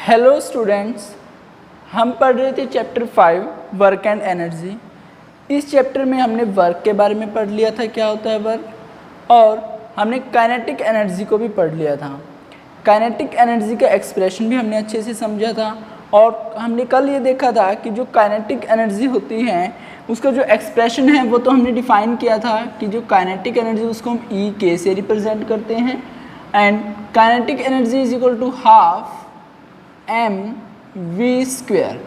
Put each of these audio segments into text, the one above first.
Hello students, हम पढ़ रहे थे चैप्टर 5 वर्क एंड एनर्जी। इस चैप्टर में हमने वर्क के बारे में पढ़ लिया था, क्या होता है वर्क, और हमने काइनेटिक एनर्जी को भी पढ़ लिया था। काइनेटिक एनर्जी का एक्सप्रेशन भी हमने अच्छे से समझा था, और हमने कल ये देखा था कि जो काइनेटिक एनर्जी होती है उसका जो एक्सप्रेशन है वो तो हमने डिफ़ाइन किया था कि जो काइनेटिक एनर्जी उसको हम ई के से रिप्रेजेंट करते हैं, and kinetic energy is equal to half m v square.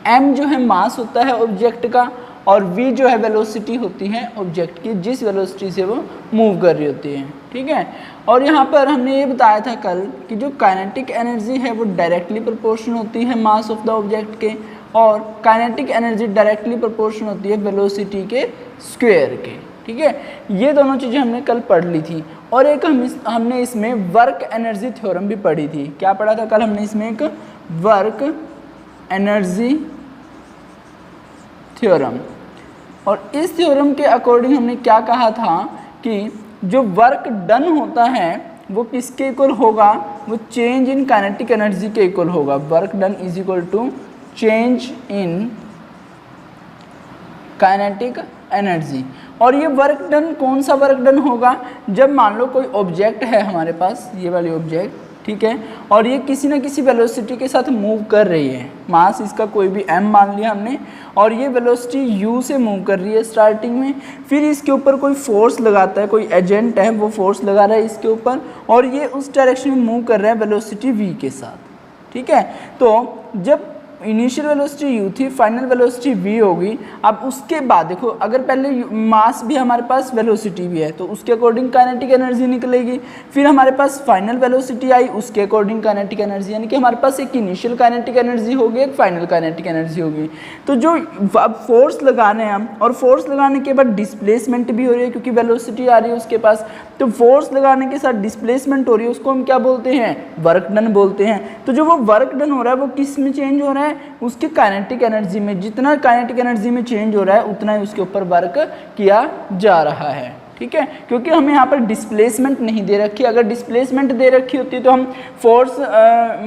M जो है मास होता है ऑब्जेक्ट का, और वी जो है वेलोसिटी होती है ऑब्जेक्ट की, जिस वेलोसिटी से वो मूव कर रही होती है, ठीक है। और यहाँ पर हमने ये बताया था कल कि जो काइनेटिक एनर्जी है वो डायरेक्टली प्रोपोर्शन होती है मास ऑफ द ऑब्जेक्ट के, और काइनेटिक एनर्जी डायरेक्टली प्रोपोर्शन होती है वेलोसिटी के स्क्वायर के, ठीक है। ये दोनों चीज़ें हमने कल पढ़ ली थी। और एक हमने इसमें वर्क एनर्जी थ्योरम भी पढ़ी थी। क्या पढ़ा था कल हमने इसमें? एक वर्क एनर्जी थ्योरम। और इस थ्योरम के अकॉर्डिंग हमने क्या कहा था कि जो वर्क डन होता है वो किसके इक्वल होगा? वो चेंज इन काइनेटिक एनर्जी के इक्वल होगा। Work done is equal to change in kinetic energy. और ये वर्क डन कौन सा वर्क डन होगा? जब मान लो कोई ऑब्जेक्ट है हमारे पास, ये वाली ऑब्जेक्ट, ठीक है, और ये किसी न किसी वेलोसिटी के साथ मूव कर रही है। मास इसका कोई भी m मान लिया हमने, और ये वेलोसिटी u से मूव कर रही है स्टार्टिंग में। फिर इसके ऊपर कोई फोर्स लगाता है, कोई एजेंट है वो फोर्स लगा रहा है इसके ऊपर, और ये उस डायरेक्शन में मूव कर रहा है वेलोसिटी v के साथ, ठीक है। तो जब इनिशियल वेलोसिटी u थी, फाइनल वेलोसिटी v होगी। अब उसके बाद देखो, अगर पहले मास भी हमारे पास वेलोसिटी भी है तो उसके अकॉर्डिंग काइनेटिक एनर्जी निकलेगी। फिर हमारे पास फाइनल वेलोसिटी आई, उसके अकॉर्डिंग काइनेटिक एनर्जी, यानी कि हमारे पास एक इनिशियल काइनेटिक एनर्जी होगी, एक फाइनल काइनेटिक एनर्जी होगी। तो जो अब फोर्स लगाने हैं हम, और फोर्स लगाने के बाद डिस्प्लेसमेंट भी हो रही है क्योंकि वेलोसिटी आ रही है उसके पास, तो फोर्स लगाने के साथ डिस्प्लेसमेंट हो रही है, उसको हम क्या बोलते हैं? वर्क डन बोलते हैं। तो जो वो वर्क डन हो रहा है वो किस में चेंज हो रहा है? उसके काइनेटिक एनर्जी में। जितना काइनेटिक एनर्जी में चेंज हो रहा है उतना ही उसके ऊपर वर्क किया जा रहा है, ठीक है। क्योंकि हमें यहाँ पर डिस्प्लेसमेंट नहीं दे रखी। अगर डिस्प्लेसमेंट दे रखी होती तो हम फोर्स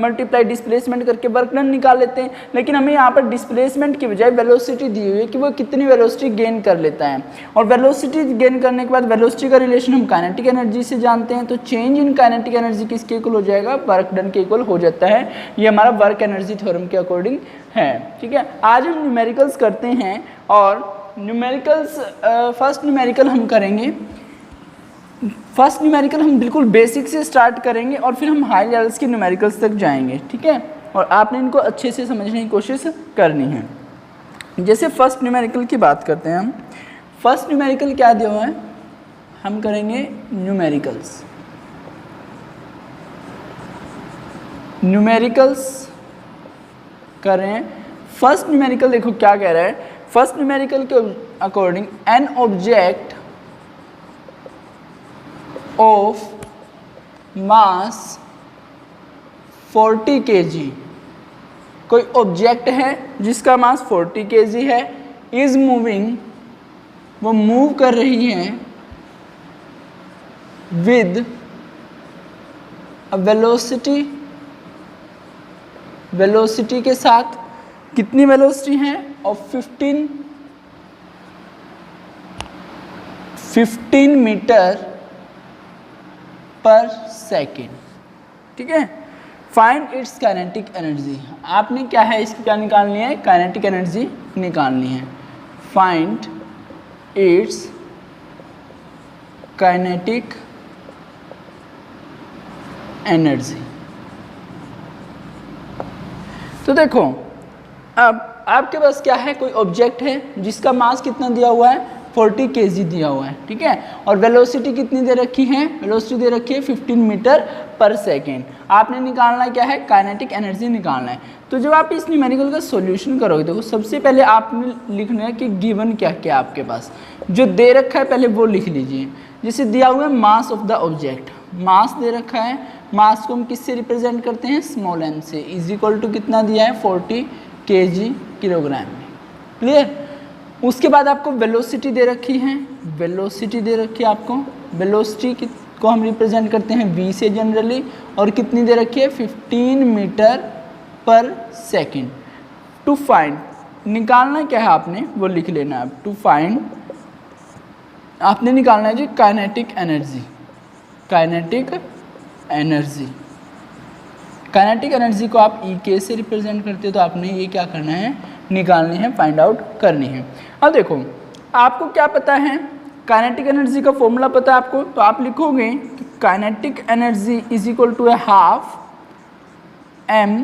मल्टीप्लाई डिस्प्लेसमेंट करके वर्क डन निकाल लेते हैं, लेकिन हमें यहाँ पर डिस्प्लेसमेंट की बजाय वेलोसिटी दी हुई है कि वो कितनी वेलोसिटी गेन कर लेता है। और वेलोसिटी गेन करने के बाद वेलोसिटी का रिलेशन हम काइनेटिक एनर्जी से जानते हैं, तो चेंज इन काइनेटिक एनर्जी किसके इक्वल हो जाएगा? वर्क डन के इक्वल हो जाता है। ये हमारा वर्क एनर्जी थ्योरम के अकॉर्डिंग है, ठीक है। आज हम न्यूमेरिकल्स करते हैं, और न्यूमेरिकल्स फर्स्ट न्यूमेरिकल हम करेंगे। फर्स्ट न्यूमेरिकल हम बिल्कुल बेसिक से स्टार्ट करेंगे और फिर हम हाई लेवल्स के न्यूमेरिकल्स तक जाएंगे, ठीक है। और आपने इनको अच्छे से समझने की कोशिश करनी है। जैसे फर्स्ट न्यूमेरिकल की बात करते हैं हम। फर्स्ट न्यूमेरिकल क्या दिया हुआ है? हम करेंगे न्यूमेरिकल्स। न्यूमेरिकल्स कर रहे हैं। फर्स्ट न्यूमेरिकल देखो क्या कह रहा है। फर्स्ट न्यूमेरिकल के according an object of mass 40 kg, कोई ऑब्जेक्ट है जिसका मास 40 kg है, इज मूविंग, वो मूव कर रही है विद अ वेलोसिटी, वेलोसिटी के साथ। कितनी वेलोसिटी है? ऑफ 15 मीटर पर सेकेंड, ठीक है। Find its kinetic energy. आपने क्या है, इसकी क्या निकालनी है? काइनेटिक एनर्जी निकालनी है। Find its kinetic energy. तो देखो, अब आपके पास क्या है? कोई ऑब्जेक्ट है जिसका मास कितना दिया हुआ है? 40 kg दिया हुआ है, ठीक है। और वेलोसिटी कितनी दे रखी है? वेलोसिटी दे रखी है 15 मीटर पर सेकेंड। आपने निकालना क्या है? काइनेटिक एनर्जी निकालना है। तो जब आप इस न्यूमेरिकल का सॉल्यूशन करोगे, देखो सबसे पहले आपने लिखना है कि गिवन क्या क्या आपके पास जो दे रखा है, पहले वो लिख लीजिए। जैसे दिया हुआ है मास ऑफ द ऑब्जेक्ट, मास दे रखा है। मास को हम किससे रिप्रेजेंट करते हैं? स्मॉल m से। इज इक्वल टू कितना दिया है? 40 kg, किलोग्राम में। क्लियर? उसके बाद आपको वेलोसिटी दे रखी है, वेलोसिटी दे रखी है आपको। वेलोसिटी को हम रिप्रेजेंट करते हैं v से जनरली, और कितनी दे रखी है? 15 मीटर पर सेकेंड। टू फाइंड, निकालना क्या है आपने वो लिख लेना है। टू फाइंड आपने निकालना है जी kinetic energy. Kinetic energy, kinetic energy को आप ई के से रिप्रेजेंट करते हो, तो आपने ये क्या करना है, निकालनी है, फाइंड आउट करनी है। अब देखो आपको क्या पता है, काइनेटिक एनर्जी का फॉर्मूला पता है आपको, तो आप लिखोगे कि kinetic energy is equal to half m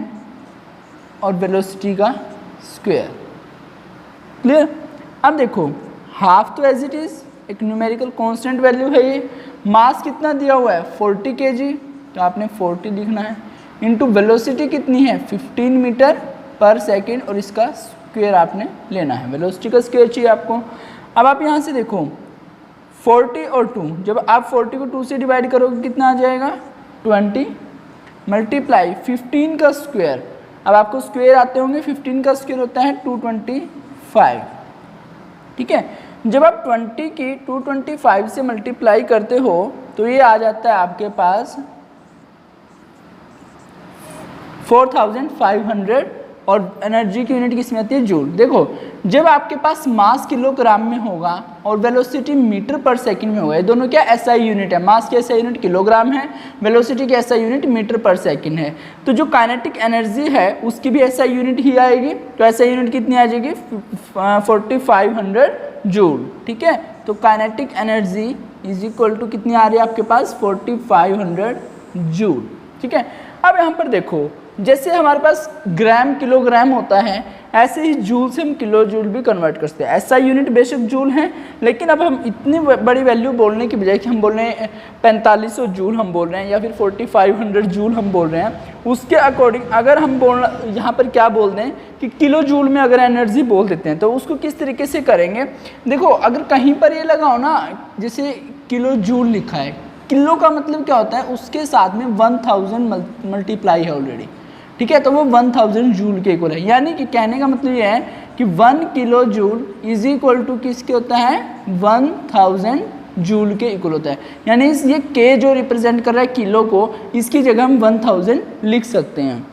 और वेलोसिटी का स्क्वायर। क्लियर। अब देखो हाफ तो एज इट इज एक न्यूमेरिकल कांस्टेंट वैल्यू है ये। मास कितना दिया हुआ है 40 kg, तो आपने 40 लिखना है, इनटू वेलोसिटी कितनी है 15 मीटर पर सेकेंड, और इसका स्क्वायर आपने लेना है, वेलोसिटी का स्क्वायर चाहिए आपको। अब आप यहाँ से देखो 40 और 2, जब आप 40 को 2 से डिवाइड करोगे कितना आ जाएगा 20 मल्टीप्लाई 15 का स्क्वायर। अब आपको स्क्वायर आते होंगे, 15 का स्क्वायर होता है 225। ठीक है, जब आप 20 की 225 से मल्टीप्लाई करते हो तो ये आ जाता है आपके पास 4500, और एनर्जी की यूनिट किसमें आती है, जूल। देखो जब आपके पास मास किलोग्राम में होगा और वेलोसिटी मीटर पर सेकंड में होगा, ये दोनों क्या एसआई यूनिट है, मास की एसआई यूनिट किलोग्राम है, वेलोसिटी की एसआई यूनिट मीटर पर सेकंड है, तो जो काइनेटिक एनर्जी है उसकी भी एसआई यूनिट ही आएगी। तो एसआई यूनिट कितनी आ जाएगी 4500 जूल। ठीक है, तो kinetic energy is equal to कितनी आ रही है आपके पास 4500 जूल। ठीक है, अब यहाँ पर देखो जैसे हमारे पास ग्राम किलोग्राम होता है, ऐसे ही जूल से हम किलो जूल भी कन्वर्ट करते हैं। ऐसा यूनिट बेशक जूल है, लेकिन अब हम इतनी बड़ी वैल्यू बोलने की बजाय कि हम बोल रहे हैं 4500 जूल हम बोल रहे हैं या फिर 4500 जूल हम बोल रहे हैं, उसके अकॉर्डिंग अगर हम बोलना यहाँ पर क्या बोल दें कि किलो जूल में अगर एनर्जी बोल देते हैं, तो उसको किस तरीके से करेंगे। देखो अगर कहीं पर ये लगाओ ना, जैसे किलो जूल लिखा है, किलो का मतलब क्या होता है, उसके साथ में 1000 मल्टीप्लाई है ऑलरेडी। ठीक है, तो वो 1000 जूल के इक्वल है, यानी कि कहने का मतलब ये है कि 1 kilo joule is equal to किसके होता है 1000 जूल के इक्वल होता है। यानी ये के जो रिप्रेजेंट कर रहा है किलो को, इसकी जगह हम 1000 लिख सकते हैं।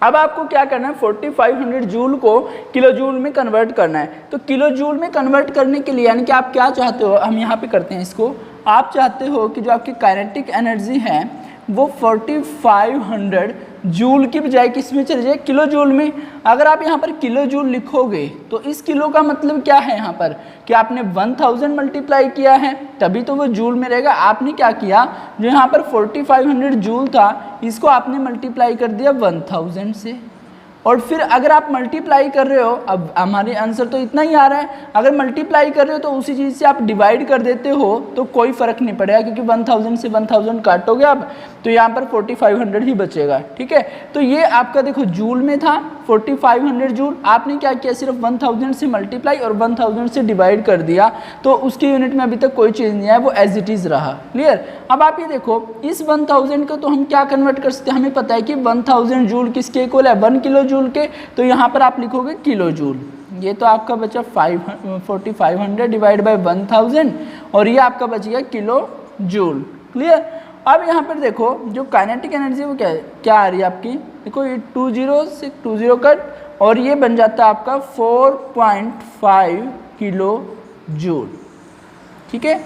अब आपको क्या करना है 4500 जूल को किलो जूल में कन्वर्ट करना है। तो किलो जूल में कन्वर्ट करने के लिए यानी कि आप क्या चाहते हो, हम यहाँ पे करते हैं इसको, आप चाहते हो कि जो आपकी काइनेटिक एनर्जी है वो 4500 जूल की बजाय किस में चले जाए, किलो जूल में। अगर आप यहाँ पर किलो जूल लिखोगे तो इस किलो का मतलब क्या है यहाँ पर कि आपने 1000 मल्टीप्लाई किया है, तभी तो वो जूल में रहेगा। आपने क्या किया, जो यहाँ पर 4500 जूल था इसको आपने मल्टीप्लाई कर दिया 1000 से, और फिर अगर आप मल्टीप्लाई कर रहे हो, अब हमारे आंसर तो इतना ही आ रहा है, अगर मल्टीप्लाई कर रहे हो तो उसी चीज़ से आप डिवाइड कर देते हो तो कोई फ़र्क नहीं पड़ेगा, क्योंकि 1000 से 1000 काटोगे आप तो यहाँ पर 4500 ही बचेगा। ठीक है, तो ये आपका देखो जूल में था 4500 जूल, आपने क्या किया सिर्फ 1000 से मल्टीप्लाई और 1000 से डिवाइड कर दिया, तो उसकी यूनिट में अभी तक कोई चेंज नहीं आया, वो एज इट इज़ रहा। क्लियर। अब आप ये देखो इस 1000 को तो हम क्या कन्वर्ट कर सकते हैं, हमें पता है कि 1000 जूल किसके इक्वल है 1 किलो जूल के, तो यहाँ पर आप लिखोगे किलो जूल। ये तो आपका बचा 4500 डिवाइड बाय 1000, और ये आपका बच गया किलो जूल। क्लियर। अब यहाँ पर देखो जो काइनेटिक एनर्जी वो क्या आ रही है आपकी, देखो ये 20 से 20 कट, और ये बन जाता है आपका 4.5 किलो जूल। ठीक है,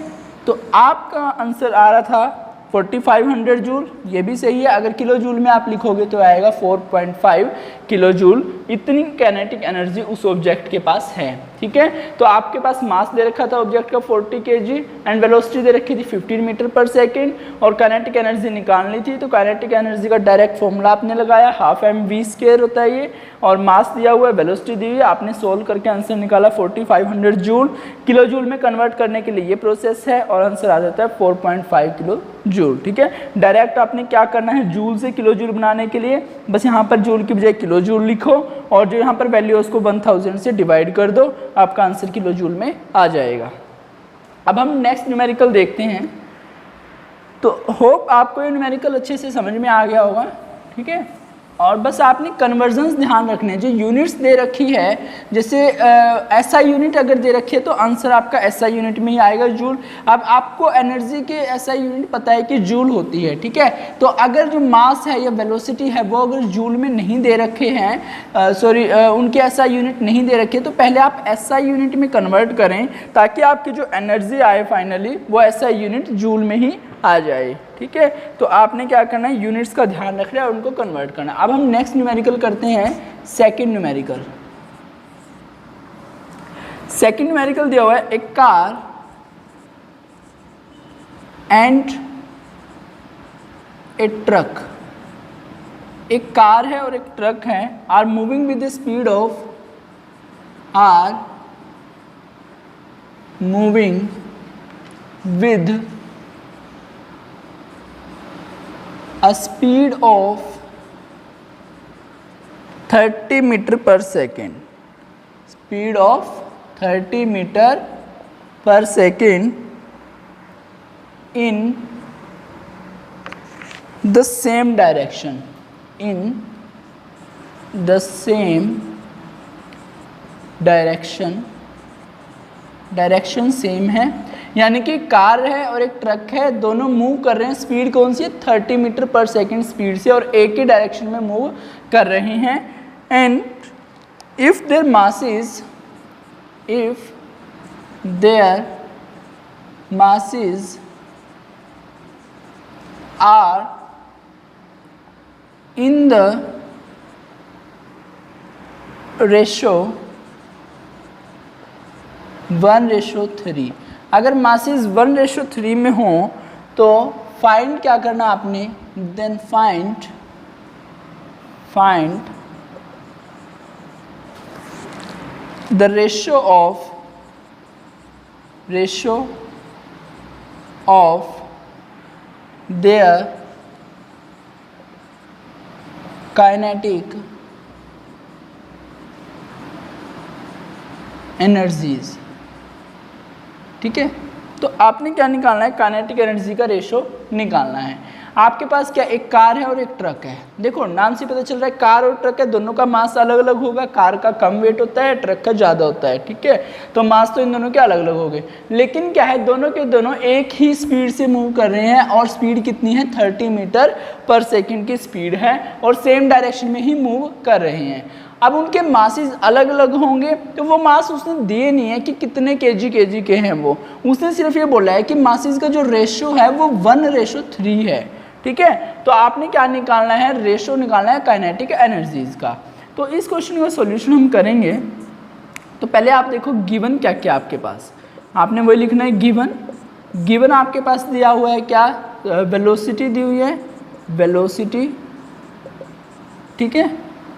तो आपका आंसर आ रहा था 4500 जूल, ये भी सही है। अगर किलो जूल में आप लिखोगे तो आएगा 4.5 किलो जूल, इतनी काइनेटिक एनर्जी उस ऑब्जेक्ट के पास है। ठीक है, तो आपके पास मास दे रखा था ऑब्जेक्ट का 40 kg एंड वेलोसिटी दे रखी थी 15 मीटर पर सेकेंड, और काइनेटिक एनर्जी निकालनी थी। तो काइनेटिक एनर्जी का डायरेक्ट फॉर्मूला आपने लगाया, हाफ mv² होता है ये, और मास दिया हुआ है, वेलोसिटी दी हुई है, आपने सोल्व करके आंसर निकाला 4500 जूल। किलो जूल में कन्वर्ट करने के लिए ये प्रोसेस है, और आंसर आ जाता है 4.5 किलो जूल। ठीक है, डायरेक्ट आपने क्या करना है, जूल से किलो जूल बनाने के लिए बस यहाँ पर जूल की बजाय किलो जूल लिखो, और जो यहाँ पर वैल्यू है उसको 1000 से डिवाइड कर दो, आपका आंसर किलो जूल में आ जाएगा। अब हम नेक्स्ट न्यूमेरिकल देखते हैं। तो होप आपको ये न्यूमेरिकल अच्छे से समझ में आ गया होगा। ठीक है, और बस आपने कन्वर्जन्स ध्यान रखने हैं। जो यूनिट्स दे रखी है, जैसे SI यूनिट अगर दे रखी है तो आंसर आपका SI यूनिट में ही आएगा, जूल। अब आपको एनर्जी के SI यूनिट पता है कि जूल होती है, ठीक है। तो अगर जो मास है या वेलोसिटी है वो अगर जूल में नहीं दे रखे हैं, उनके SI यूनिट नहीं दे रखे, तो पहले आप SI यूनिट में कन्वर्ट करें ताकि आपकी जो एनर्जी आए फाइनली वो SI यूनिट जूल में ही आ जाए, ठीक है। तो आपने क्या करना है, यूनिट्स का ध्यान रखना है और उनको कन्वर्ट करना है। अब हम नेक्स्ट न्यूमेरिकल करते हैं, सेकंड न्यूमेरिकल। सेकंड न्यूमेरिकल दिया हुआ है, एक कार एंड ए ट्रक। एक कार है और एक ट्रक है, are moving with the speed of, are moving with a speed of 30 meter per second, speed of 30 meter per second in the same direction, in the same direction, direction same है, यानी कि car है और एक truck है, दोनों move कर रहे हैं, स्पीड कौन सी है, 30 मीटर पर सेकेंड स्पीड से, और एक ही डायरेक्शन में मूव कर रहे हैं। And if their masses are in the ratio 1:3, अगर मासेस 1:3 में हो तो फाइंड क्या करना आपने, then find the ratio of their kinetic energies, ठीक है। तो आपने क्या निकालना है, काइनेटिक एनर्जी का रेशो निकालना है। आपके पास क्या, एक कार है और एक ट्रक है। देखो नाम से पता चल रहा है कार और ट्रक है, दोनों का मास अलग अलग होगा, कार का कम वेट होता है, ट्रक का ज़्यादा होता है, ठीक है। तो मास तो इन दोनों के अलग अलग हो गए, लेकिन क्या है, दोनों के दोनों एक ही स्पीड से मूव कर रहे हैं, और स्पीड कितनी है, 30 मीटर पर सेकेंड की स्पीड है, और सेम डायरेक्शन में ही मूव कर रहे हैं। अब उनके मासेस अलग अलग होंगे, तो वो मास उसने दिए नहीं है कि कितने केजी के हैं, वो उसने सिर्फ ये बोला है कि मासेस का जो रेशो है वो 1:3 है, ठीक है। तो आपने क्या निकालना है, रेशो निकालना है काइनेटिक एनर्जीज का। तो इस क्वेश्चन का सॉल्यूशन हम करेंगे। तो पहले आप देखो गिवन क्या क्या आपके पास, आपने वही लिखना है, गिवन आपके पास दिया हुआ है क्या, वेलोसिटी दी हुई है, वेलोसिटी, ठीक है,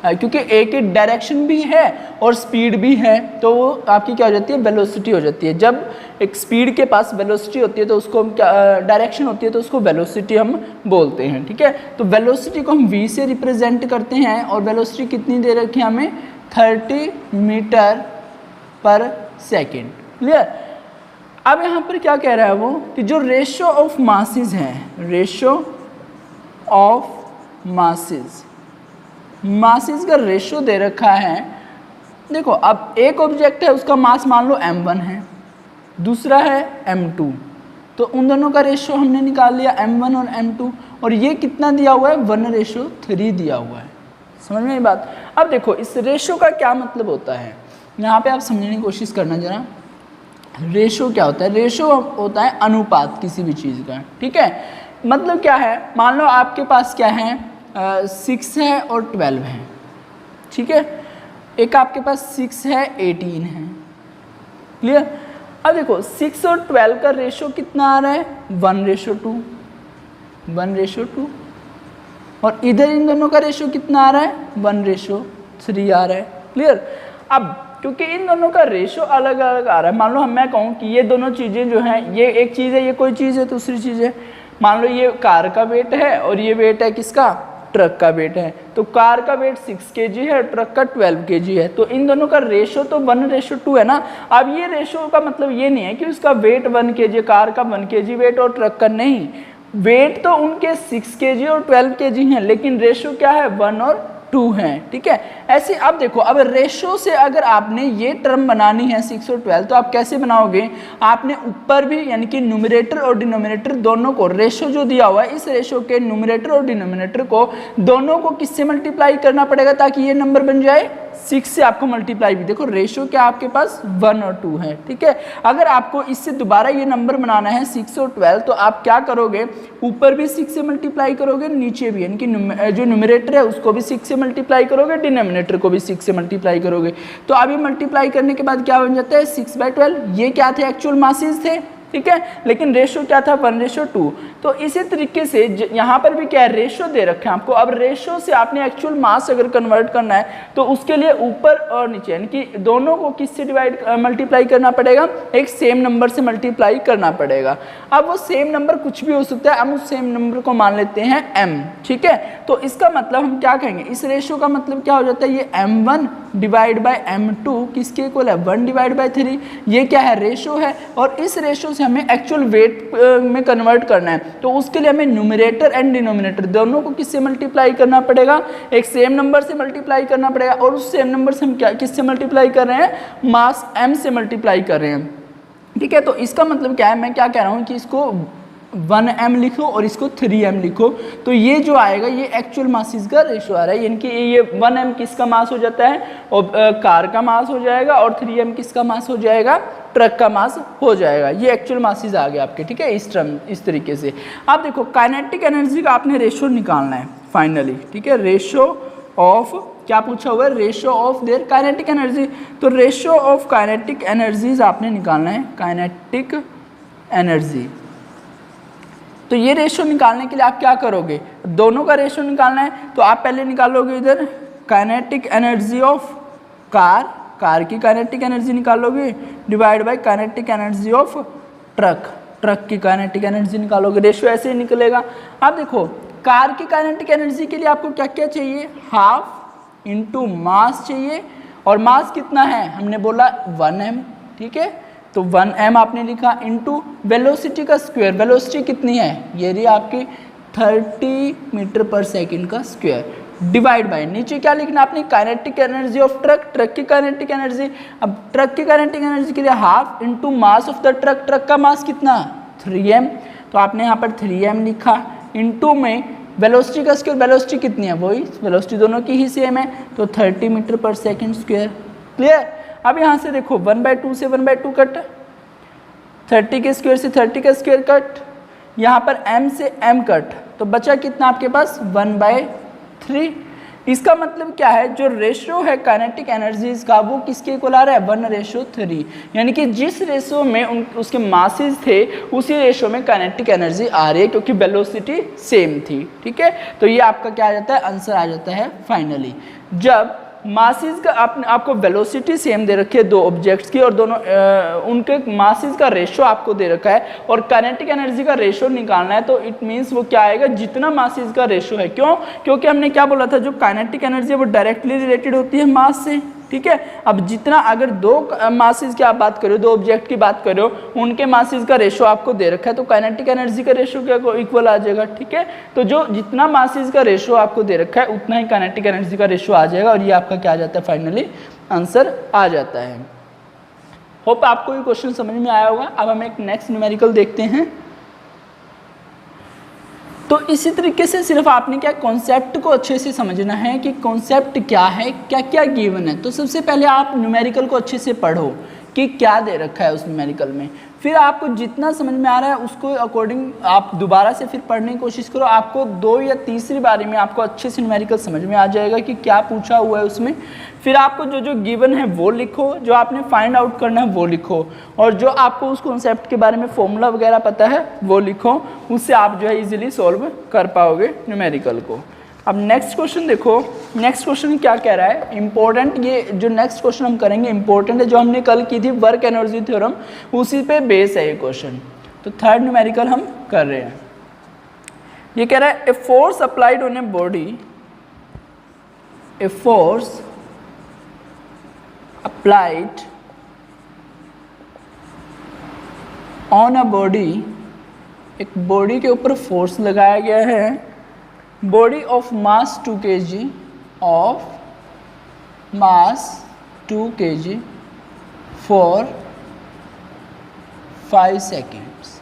क्योंकि एक ही डायरेक्शन भी है और स्पीड भी है, तो वो आपकी क्या हो जाती है, वेलोसिटी हो जाती है। जब एक स्पीड के पास वेलोसिटी होती है तो उसको हम क्या, डायरेक्शन होती है तो उसको वेलोसिटी हम बोलते हैं, ठीक है। तो वेलोसिटी को हम v से रिप्रेजेंट करते हैं, और वेलोसिटी कितनी दे रखी है हमें, 30 मीटर पर सेकेंड, क्लियर। अब यहाँ पर क्या कह रहा है वो, कि जो रेशो ऑफ मासेस है, रेशो ऑफ मासेस का रेशो दे रखा है। देखो अब एक ऑब्जेक्ट है, उसका मास मान लो m1 है, दूसरा है m2, तो उन दोनों का रेशो हमने निकाल लिया m1 और m2, और ये कितना दिया हुआ है, 1:3 दिया हुआ है। समझ में ये बात। अब देखो इस रेशो का क्या मतलब होता है, यहाँ पे आप समझने की कोशिश करना जरा। रेशो क्या होता है, रेशो होता है अनुपात किसी भी चीज़ का, ठीक है। मतलब क्या है, मान लो आपके पास क्या है, 6 है और 12 है, ठीक है। एक आपके पास 6 है, 18 है, क्लियर। अब देखो 6 और 12 का रेशो कितना आ रहा है, 1:2, और इधर इन दोनों का रेशो कितना आ रहा है, 1:3 आ रहा है, क्लियर। अब क्योंकि इन दोनों का रेशो अलग अलग आ रहा है, मान लो मैं कहूँ कि ये दोनों चीज़ें जो हैं, ये एक चीज़ है, ये कोई चीज़ है, दूसरी चीज़ है। मान लो ये कार का वेट है और ये वेट है किसका, ट्रक का वेट है। तो कार का वेट 6 kg है, ट्रक का 12 kg है, तो इन दोनों का रेशो तो 1:2 है ना। अब ये रेशो का मतलब ये नहीं है कि उसका वेट 1 kg, कार का 1 kg वेट और ट्रक का नहीं, वेट तो उनके 6 kg और 12 kg हैं, लेकिन रेशो क्या है 1 और 2 हैं, ठीक है। ऐसे अब देखो, अब रेशो से अगर आपने ये टर्म बनानी है 6 और 12 तो आप कैसे बनाओगे, आपने ऊपर भी यानी कि न्यूमरेटर और डिनोमिनेटर दोनों को रेशो जो दिया हुआ है इस रेशो के न्यूमरेटर और डिनोमिनेटर को दोनों को किससे मल्टीप्लाई करना पड़ेगा ताकि ये नंबर बन जाए 6 से आपको मल्टीप्लाई भी, देखो रेशो क्या आपके पास 1 और 2 है, ठीक है। अगर आपको इससे दोबारा ये नंबर बनाना है 6 और 12 तो आप क्या करोगे, ऊपर भी 6 से मल्टीप्लाई करोगे, नीचे भी यानी कि जो न्यूमरेटर है उसको भी 6 से मल्टीप्लाई करोगे, डिनोमिनेटर को भी 6 से मल्टीप्लाई करोगे। तो अभी मल्टीप्लाई करने के बाद क्या बन जाता है 6/12। ये क्या थे, एक्चुअल मासेस थे, ठीक है, लेकिन रेशो क्या था 1:2। तो इसी तरीके से यहाँ पर भी क्या है, रेशो दे रखे हैं आपको। अब रेशो से आपने एक्चुअल मास अगर कन्वर्ट करना है तो उसके लिए ऊपर और नीचे यानी कि दोनों को किससे मल्टीप्लाई करना पड़ेगा, एक सेम नंबर से मल्टीप्लाई करना पड़ेगा। अब वो सेम नंबर कुछ भी हो सकता है, हम उस सेम नंबर को मान लेते हैं m, ठीक है। तो इसका मतलब हम क्या कहेंगे, इस रेशो का मतलब क्या हो जाता है, ये m1 डिवाइड बाई m2 किसके इक्वल है 1 डिवाइड बाई 3। ये क्या है, रेशो है, और इस रेशो से हमें एक्चुअल वेट में कन्वर्ट करना है। तो उसके लिए हमें न्यूमरेटर एंड डिनोमिनेटर दोनों को किससे मल्टीप्लाई करना पड़ेगा, एक सेम नंबर से मल्टीप्लाई करना पड़ेगा। और उस सेम नंबर से हम क्या किससे मल्टीप्लाई कर रहे हैं, मास m से मल्टीप्लाई कर रहे हैं, ठीक है। तो इसका मतलब क्या है, मैं क्या कह रहा हूँ कि इसको 1m लिखो और इसको 3m लिखो, तो ये जो आएगा ये एक्चुअल मासेस का रेशो आ रहा है, यानी कि ये 1m किसका मास हो जाता है, और कार का मास हो जाएगा, और 3m किसका मास हो जाएगा, ट्रक का मास हो जाएगा। ये एक्चुअल मासेस आ गए आपके, ठीक है। इस तरीके से आप देखो काइनेटिक एनर्जी का आपने रेशो निकालना है फाइनली, ठीक है। रेशो ऑफ क्या पूछा हुआ है, ratio of their kinetic energy. तो रेशो ऑफ काइनेटिक एनर्जीज आपने निकालना है, काइनेटिक एनर्जी। तो ये रेशो निकालने के लिए आप क्या करोगे, दोनों का रेशो निकालना है, तो आप पहले निकालोगे इधर काइनेटिक एनर्जी ऑफ कार की काइनेटिक एनर्जी निकालोगे, divide by kinetic energy of truck की काइनेटिक एनर्जी निकालोगे। रेशो ऐसे ही निकलेगा। अब देखो कार की काइनेटिक एनर्जी के लिए आपको क्या क्या चाहिए, हाफ इंटू मास चाहिए, और मास कितना है, हमने बोला 1m, ठीक है। तो 1m आपने लिखा, इंटू वेलोसिटी का स्क्वायर, वेलोसिटी कितनी है, ये रही आपकी 30 मीटर पर सेकंड का स्क्वायर, डिवाइड बाय नीचे क्या लिखना आपने, काइनेटिक एनर्जी ऑफ ट्रक की काइनेटिक एनर्जी। अब ट्रक की काइनेटिक एनर्जी के लिए half into mass of the truck का मास कितना 3m, तो आपने यहाँ पर 3m लिखा, इंटू में वेलोसिटी का स्क्वायर, वेलोसिटी कितनी है वही, वेलोसिटी दोनों की ही सेम है, तो 30 मीटर पर सेकंड स्क्वायर। क्लियर। अब यहाँ से देखो 1/2 से 1/2 कट, 30 के स्क्वायर से 30 का स्क्वायर कट, यहाँ पर m से m कट, तो बचा कितना आपके पास 1/3। इसका मतलब क्या है, जो रेशो है काइनेटिक एनर्जीज का वो किसके इक्वल आ रहा है 1:3, यानी कि जिस रेशो में उसके मासेस थे उसी रेशो में काइनेटिक एनर्जी आ रही है, क्योंकि वेलोसिटी सेम थी, ठीक है। तो ये आपका क्या आ जाता है, आंसर आ जाता है फाइनली। जब मासेस का आपको वेलोसिटी सेम दे रखी है दो ऑब्जेक्ट्स की, और दोनों उनके मासेस का रेशो आपको दे रखा है, और काइनेटिक एनर्जी का रेशो निकालना है, तो इट मींस वो क्या आएगा, जितना मासेस का रेशो है। क्यों, क्योंकि हमने क्या बोला था, जो काइनेटिक एनर्जी है वो डायरेक्टली रिलेटेड होती है मास से, ठीक है। अब जितना अगर दो मासेस की आप बात करो, दो ऑब्जेक्ट की बात करो, उनके मासेस का रेशो आपको दे रखा है, तो काइनेटिक एनर्जी का रेशो क्या इक्वल आ जाएगा, ठीक है। तो जो जितना मासेस का रेशो आपको दे रखा है उतना ही काइनेटिक एनर्जी का रेशो आ जाएगा, और ये आपका क्या आ जाता है, फाइनली आंसर आ जाता है। होप आपको ये क्वेश्चन समझ में आया होगा। अब हम एक नेक्स्ट न्यूमेरिकल देखते हैं। तो इसी तरीके से सिर्फ आपने क्या कॉन्सेप्ट को अच्छे से समझना है कि कॉन्सेप्ट क्या है, क्या क्या गिवन है। तो सबसे पहले आप न्यूमेरिकल को अच्छे से पढ़ो कि क्या दे रखा है उस न्यूमेरिकल में, फिर आपको जितना समझ में आ रहा है उसको अकॉर्डिंग आप दोबारा से फिर पढ़ने की कोशिश करो। आपको 2 या तीसरी बारी में आपको अच्छे से न्यूमेरिकल समझ में आ जाएगा कि क्या पूछा हुआ है उसमें। फिर आपको जो जो गिवन है वो लिखो, जो आपने फाइंड आउट करना है वो लिखो, और जो आपको उस कॉन्सेप्ट के बारे में फॉर्मूला वगैरह पता है वो लिखो। उससे आप जो है इजीली सॉल्व कर पाओगे न्यूमेरिकल को। अब नेक्स्ट क्वेश्चन देखो, नेक्स्ट क्वेश्चन क्या कह रहा है, इंपॉर्टेंट। ये जो नेक्स्ट क्वेश्चन हम करेंगे इंपॉर्टेंट है, जो हमने कल की थी वर्क एनर्जी थ्योरम, उसी पे बेस है ये क्वेश्चन। तो थर्ड न्यूमेरिकल हम कर रहे हैं। ये कह रहा है a force applied on a body, a force applied on a body एक बॉडी के ऊपर फोर्स लगाया गया है, body of mass 2 kg, of mass 2 kg for 5 seconds.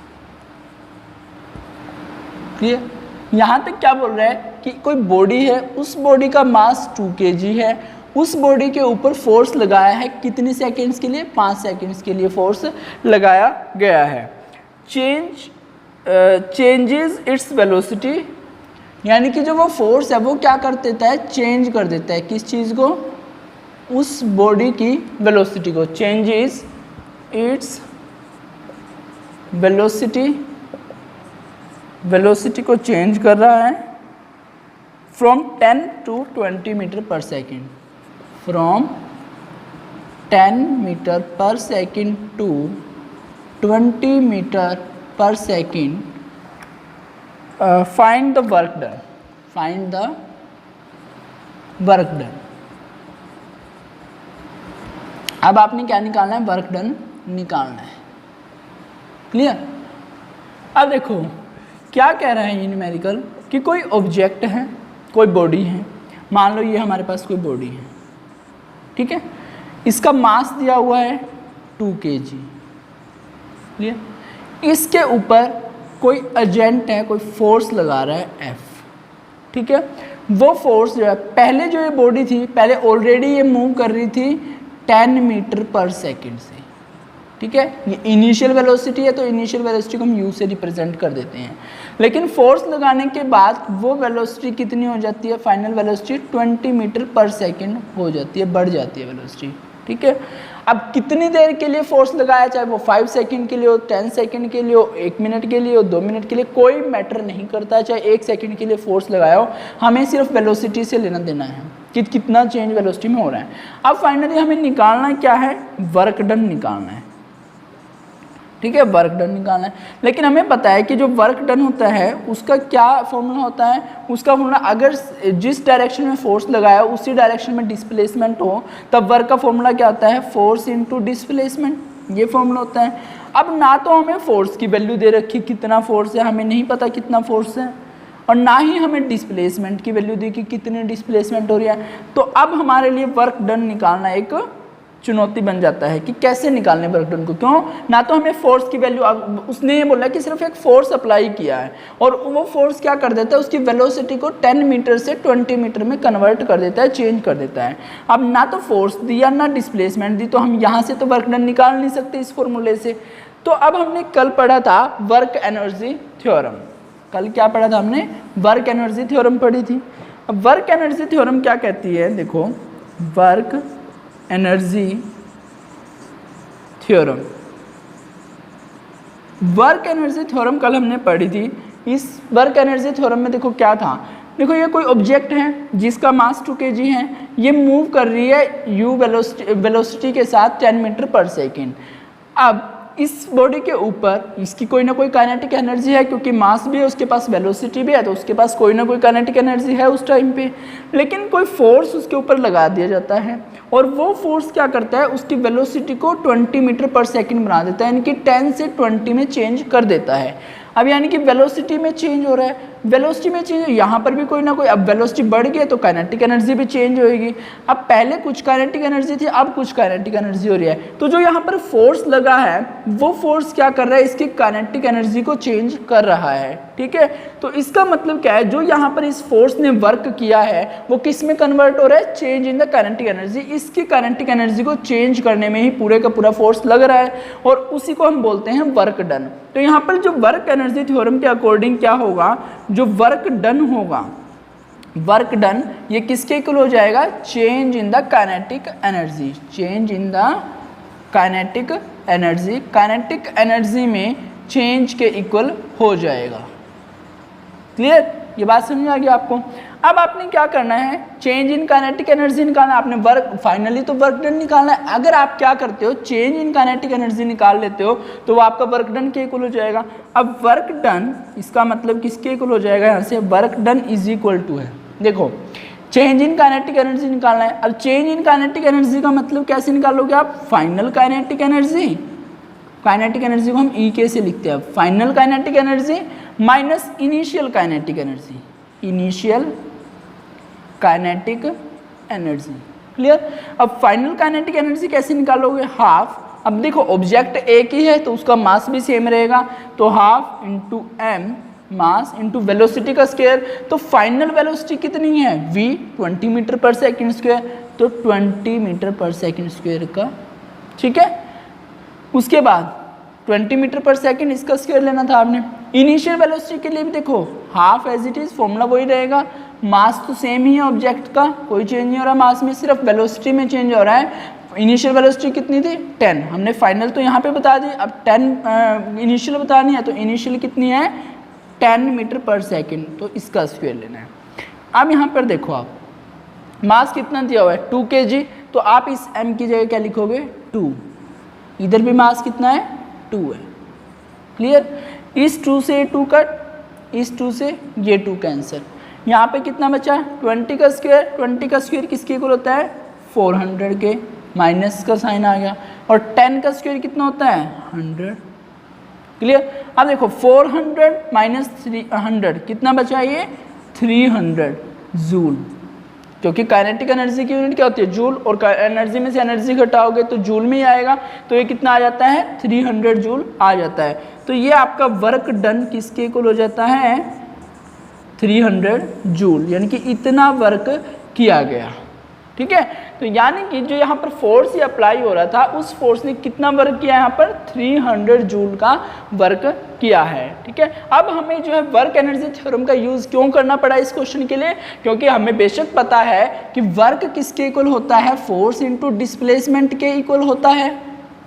Clear? यहाँ तक क्या बोल रहा है कि कोई बॉडी है, उस बॉडी का मास 2 kg है, उस बॉडी के ऊपर फोर्स लगाया है कितनी सेकेंड्स के लिए? 5 सेकेंड्स के लिए फोर्स लगाया गया है। चेंजेस इट्स वेलोसिटी, यानी कि जो वो फोर्स है वो क्या कर देता है? चेंज कर देता है किस चीज़ को? उस बॉडी की वेलोसिटी को। चेंजेस इट्स वेलोसिटी, वेलोसिटी को चेंज कर रहा है फ्रॉम 10 to 20 मीटर पर सेकेंड, फ्रॉम 10 मीटर पर सेकेंड टू 20 मीटर पर second. Find the work done, find the work done. अब आपने क्या निकालना है? वर्क डन निकालना है। क्लियर? अब देखो क्या कह रहा है ये न्यूमेरिकल कि कोई ऑब्जेक्ट है, कोई बॉडी है, मान लो ये हमारे पास कोई बॉडी है, ठीक है, इसका मास दिया हुआ है 2 kg। क्लियर? इसके ऊपर कोई एजेंट है, कोई फोर्स लगा रहा है F, ठीक है। वो फोर्स जो है, पहले जो ये बॉडी थी, पहले ऑलरेडी ये मूव कर रही थी 10 मीटर पर सेकेंड से, ठीक है। ये इनिशियल वेलोसिटी है, तो इनिशियल वेलोसिटी को हम u से रिप्रेजेंट कर देते हैं। लेकिन फोर्स लगाने के बाद वो वेलोसिटी कितनी हो जाती है? फाइनल वेलोसिटी 20 मीटर पर सेकेंड हो जाती है, बढ़ जाती है वेलोसिटी, ठीक है। अब कितनी देर के लिए फोर्स लगाया, चाहे वो 5 सेकंड के लिए हो, 10 सेकंड के लिए हो, 1 मिनट के लिए हो, 2 मिनट के लिए, कोई मैटर नहीं करता। चाहे 1 सेकंड के लिए फोर्स लगाया हो, हमें सिर्फ वेलोसिटी से लेना देना है कि कितना चेंज वेलोसिटी में हो रहा है। अब फाइनली हमें निकालना क्या है? वर्क डन निकालना है, ठीक है, वर्क डन निकालना है। लेकिन हमें पता है कि जो वर्क डन होता है उसका क्या फॉर्मूला होता है? उसका फॉर्मूला, अगर जिस डायरेक्शन में फोर्स लगाया उसी डायरेक्शन में डिस्प्लेसमेंट हो, तब वर्क का फॉर्मूला क्या होता है? फोर्स इनटू डिस्प्लेसमेंट, ये फॉर्मूला होता है। अब ना तो हमें फोर्स की वैल्यू दे रखी, कितना फोर्स है हमें नहीं पता कितना फोर्स है, और ना ही हमें डिस्प्लेसमेंट की वैल्यू दी कि कितनी डिस्प्लेसमेंट हो रही है। तो अब हमारे लिए वर्क डन निकालना एक चुनौती बन जाता है कि कैसे निकालने वर्क डन को। क्यों? ना तो हमें फोर्स की वैल्यू, उसने ये बोला कि सिर्फ एक फोर्स अप्लाई किया है, और वो फोर्स क्या कर देता है? उसकी वेलोसिटी को 10 मीटर से 20 मीटर में कन्वर्ट कर देता है, चेंज कर देता है। अब ना तो फोर्स दिया ना डिस्प्लेसमेंट दी, तो हम यहाँ से तो वर्क डन निकाल नहीं सकते इस फॉर्मूले से। तो अब हमने कल पढ़ा था वर्क एनर्जी थ्योरम, कल क्या पढ़ा था हमने? वर्क एनर्जी थ्योरम पढ़ी थी। अब वर्क एनर्जी थ्योरम क्या कहती है? देखो, work energy theorem, work energy theorem कल हमने पढ़ी थी। इस वर्क एनर्जी थ्योरम में देखो क्या था? देखो, ये कोई ऑब्जेक्ट है जिसका मास 2 kg है, ये मूव कर रही है u वेलोसिटी के साथ 10 मीटर पर सेकेंड। अब इस बॉडी के ऊपर इसकी कोई ना कोई काइनेटिक एनर्जी है, क्योंकि मास भी है, उसके पास वेलोसिटी भी है, तो उसके पास कोई ना कोई काइनेटिक एनर्जी है उस टाइम पे। लेकिन कोई फोर्स उसके ऊपर लगा दिया जाता है, और वो फोर्स क्या करता है? उसकी वेलोसिटी को 20 मीटर पर सेकेंड बना देता है, यानी कि 10 से 20 में चेंज कर देता है। अब यानी कि वेलोसिटी में चेंज हो रहा है, वेलोसिटी में चेंज, यहाँ पर भी कोई ना कोई, अब वेलोसिटी बढ़ गई तो काइनेटिक एनर्जी भी चेंज होएगी। अब पहले कुछ काइनेटिक एनर्जी थी, अब कुछ काइनेटिक एनर्जी हो रही है। तो जो यहाँ पर फोर्स लगा है, वो फोर्स क्या कर रहा है? इसकी काइनेटिक एनर्जी को चेंज कर रहा है, ठीक है। तो इसका मतलब क्या है? जो यहाँ पर इस फोर्स ने वर्क किया है, वो किस में कन्वर्ट हो रहा है? Change in the kinetic energy. इसकी काइनेटिक एनर्जी को चेंज करने में ही पूरे का पूरा फोर्स लग रहा है, और उसी को हम बोलते हैं वर्क डन। तो यहाँ पर जो वर्क एनर्जी थ्योरम के अकॉर्डिंग क्या होगा? जो वर्क डन होगा, वर्क डन, ये किसके इक्वल हो जाएगा? Change in the kinetic energy, change in the kinetic energy, kinetic energy में चेंज के इक्वल हो जाएगा। क्लियर? ये बात समझ आ गई आपको? अब आपने क्या करना है? चेंज इन काइनेटिक एनर्जी निकालना है आपने, वर्क, फाइनली तो वर्क डन निकालना है। अगर आप क्या करते हो? चेंज इन काइनेटिक एनर्जी निकाल लेते हो, तो वो आपका वर्क डन के इक्वल हो जाएगा। अब वर्क डन, इसका मतलब किसके इक्वल हो जाएगा? यहाँ से work done is equal to है, देखो, चेंज इन काइनेटिक एनर्जी निकालना है। अब चेंज इन काइनेटिक एनर्जी का मतलब कैसे निकालोगे आप? Final kinetic energy kinetic energy को हम ई के से लिखते हैं, final kinetic energy minus initial kinetic energy, initial kinetic energy. Clear. अब फाइनल काइनेटिक एनर्जी कैसे निकालोगे, हाफ, अब देखो ऑब्जेक्ट एक ही है तो उसका मास भी सेम रहेगा, तो half into m mass into velocity का स्क्वायर, तो फाइनल वेलोसिटी कितनी है v 20 मीटर पर सेकंड स्क्वायर, तो 20 मीटर पर सेकंड स्क्वायर का, ठीक है। उसके बाद 20 मीटर पर सेकंड इसका स्क्वायर लेना था आपने। इनिशियल वेलोसिटी के लिए भी देखो half as it is, formula वही रहेगा, मास तो सेम ही है ऑब्जेक्ट का, कोई चेंज नहीं हो रहा मास में, सिर्फ वेलोसिटी में चेंज हो रहा है। इनिशियल वेलोसिटी कितनी थी 10, हमने फाइनल तो यहाँ पे बता दी, अब 10 इनिशियल बतानी है, तो इनिशियल कितनी है 10 मीटर पर सेकंड, तो इसका स्क्वायर लेना है। अब यहाँ पर देखो आप मास कितना दिया हुआ है 2 kg, तो आप इस m की जगह क्या लिखोगे 2, इधर भी मास कितना है 2 है। क्लियर। इस 2 से 2 कट, इस 2 से ये 2 कैंसिल, यहाँ पे कितना बचा 20 का स्क्वायर, 20 का स्क्वायर किसके इक्वल होता है 400 के, माइनस का साइन आ गया, और 10 का स्क्वायर कितना होता है 100। क्लियर। अब देखो 400 माइनस 300 कितना बचा, ये 300 जूल, क्योंकि काइनेटिक एनर्जी की यूनिट क्या होती है जूल, और एनर्जी में से एनर्जी घटाओगे तो जूल में ही आएगा, तो ये कितना आ जाता है 300 जूल आ जाता है। तो ये आपका वर्क डन किसके इक्वल हो जाता है 300 जूल, यानी कि इतना वर्क किया गया। ठीक है, तो यानी कि जो यहाँ पर फोर्स ही अप्लाई हो रहा था उस फोर्स ने कितना वर्क किया, यहाँ पर 300 जूल का वर्क किया है। ठीक है, अब हमें जो है वर्क एनर्जी थ्योरम का यूज़ क्यों करना पड़ा इस क्वेश्चन के लिए, क्योंकि हमें बेशक पता है कि वर्क किसके इक्वल होता है, फोर्स इनटू डिस्प्लेसमेंट के इक्वल होता है।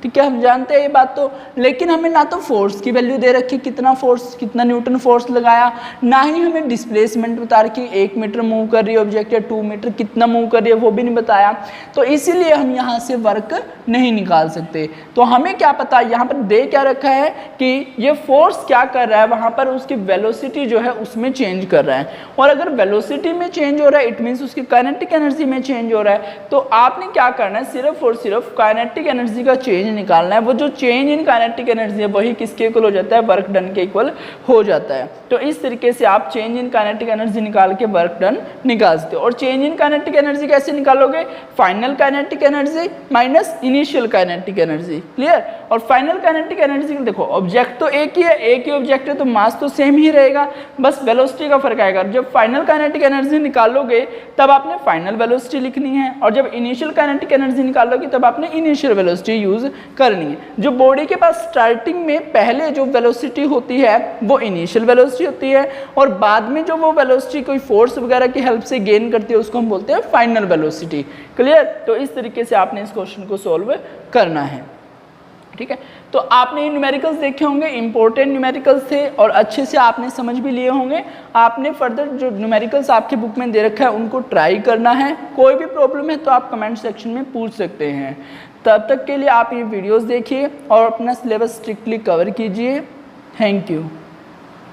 ठीक है, हम जानते हैं ये बात तो, लेकिन हमें ना तो फोर्स की वैल्यू दे रखी कितना फोर्स, कितना न्यूटन फोर्स लगाया, ना ही हमें डिस्प्लेसमेंट बता रखी 1 मीटर मूव कर रही है ऑब्जेक्ट या 2 मीटर कितना मूव कर रही है वो भी नहीं बताया, तो इसीलिए हम यहाँ से वर्क नहीं निकाल सकते। तो हमें क्या पता यहाँ पर दे क्या रखा है कि ये फोर्स क्या कर रहा है, वहाँ पर उसकी वेलोसिटी जो है उसमें चेंज कर रहा है, और अगर वेलोसिटी में चेंज हो रहा है इट मीन्स उसकी काइनेटिक एनर्जी में चेंज हो रहा है। तो आपने क्या करना है, सिर्फ और सिर्फ काइनेटिक एनर्जी का चेंज निकालना है, वो जो चेंज इन काइनेटिक एनर्जी है वही किसके इक्वल हो जाता है, वर्क डन के इक्वल हो जाता है। तो इस तरीके से आप चेंज इन काइनेटिक एनर्जी निकाल के वर्क डन निकाल सकते हो। और चेंज इन काइनेटिक एनर्जी कैसे निकालोगे, final kinetic energy minus initial kinetic energy. Clear. और फाइनल काइनेटिक एनर्जी देखो ऑब्जेक्ट तो एक ही है, एक ही ऑब्जेक्ट है तो मास तो सेम ही रहेगा, बस वेलोसिटी का फर्क आएगा। जब फाइनल काइनेटिक एनर्जी निकालोगे तब आपने फाइनल वेलोसिटी लिखनी है, और जब इनिशियल काइनेटिक एनर्जी निकालोगे तब आपने इनिशियल वेलोसिटी यूज करनी है। जो बॉडी के पास स्टार्टिंग में पहले जो वेलोसिटी होती है वो इनिशियल वेलोसिटी होती है, और बाद में जो वो वेलोसिटी कोई फोर्स वगैरह की हेल्प से गेन करती है उसको हम बोलते हैं फाइनल वेलोसिटी। क्लियर। तो इस तरीके से आपने इस क्वेश्चन को सॉल्व करना है। ठीक है, तो आपने ये न्यूमेरिकल्स देखे होंगे, इंपॉर्टेंट न्यूमेरिकल्स थे और अच्छे से आपने समझ भी लिए होंगे। आपने फर्दर जो न्यूमेरिकल्स आपके बुक में दे रखा है उनको ट्राई करना है, कोई भी प्रॉब्लम है तो आप कमेंट सेक्शन में पूछ सकते हैं। तब तक के लिए आप ये वीडियोस देखिए और अपना सिलेबस स्ट्रिक्टली कवर कीजिए। Thank you.